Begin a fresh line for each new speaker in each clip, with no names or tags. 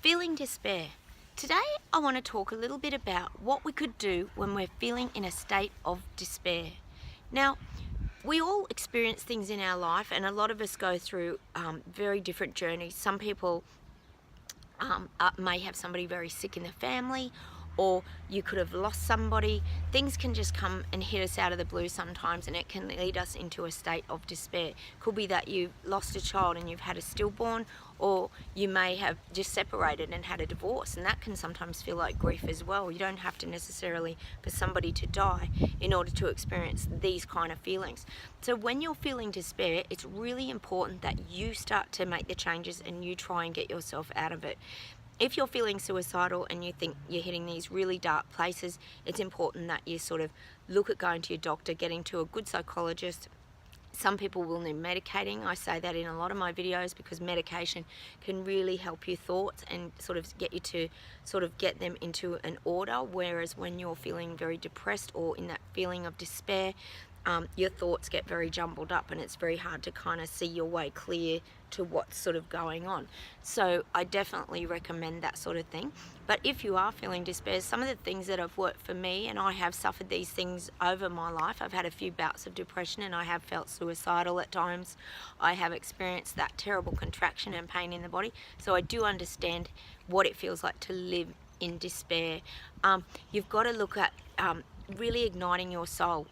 Feeling despair. Today I want to talk a little bit about what we could do when we're feeling in a state of despair. Now, we all experience things in our life, and a lot of us go through very different journeys. Some people may have somebody very sick in the family, or you could have lost somebody. Things can just come and hit us out of the blue sometimes, and it can lead us into a state of despair. Could be that you've lost a child and you've had a stillborn, or you may have just separated and had a divorce, and that can sometimes feel like grief as well. You don't have to necessarily for somebody to die in order to experience these kind of feelings. So when you're feeling despair, it's really important that you start to make the changes and you try and get yourself out of it. If you're feeling suicidal and you think you're hitting these really dark places, it's important that you sort of look at going to your doctor, getting to a good psychologist. Some people will need medicating. I say that in a lot of my videos because medication can really help your thoughts and sort of get you to sort of get them into an order, whereas when you're feeling very depressed or in that feeling of despair, your thoughts get very jumbled up and it's very hard to kind of see your way clear to what's sort of going on. So I definitely recommend that sort of thing. But if you are feeling despair, some of the things that have worked for me, and I have suffered these things over my life. I've had a few bouts of depression and I have felt suicidal at times. I have experienced that terrible contraction and pain in the body. So I do understand what it feels like to live in despair. You've got to look at really igniting your soul.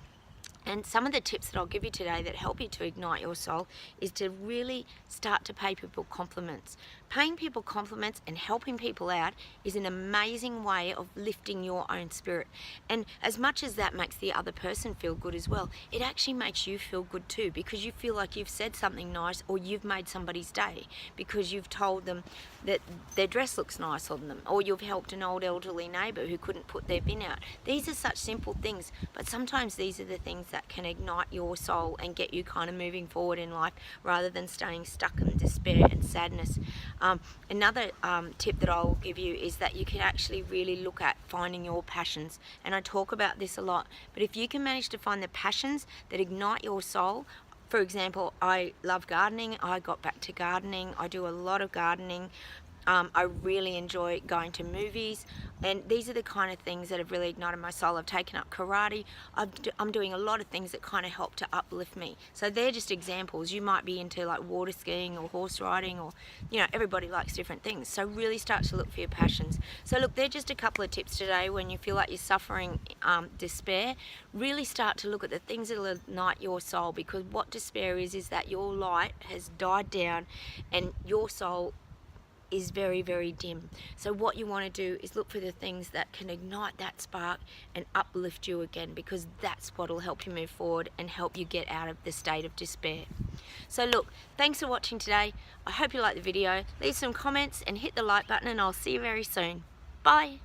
And some of the tips that I'll give you today that help you to ignite your soul is to really start to pay people compliments. Paying people compliments and helping people out is an amazing way of lifting your own spirit. And as much as that makes the other person feel good as well, it actually makes you feel good too, because you feel like you've said something nice or you've made somebody's day because you've told them that their dress looks nice on them, or you've helped an old elderly neighbour who couldn't put their bin out. These are such simple things, but sometimes these are the things that can ignite your soul and get you kind of moving forward in life rather than staying stuck in despair and sadness. Another tip that I will give you is that you can actually really look at finding your passions, and I talk about this a lot, but if you can manage to find the passions that ignite your soul. For example, I love gardening. I got back to gardening. I do a lot of gardening. I really enjoy going to movies, and these are the kind of things that have really ignited my soul. I've taken up karate. I'm doing a lot of things that kind of help to uplift me. So they're just examples. You might be into like water skiing or horse riding, or everybody likes different things. So really start to look for your passions. So look, they're just a couple of tips today when you feel like you're suffering despair. Really start to look at the things that will ignite your soul, because what despair is that your light has died down and your soul is very, very dim. So what you want to do is look for the things that can ignite that spark and uplift you again, because that's what will help you move forward and help you get out of the state of despair. So look, thanks for watching today. I hope you liked the video. Leave some comments and hit the like button, and I'll see you very soon. Bye.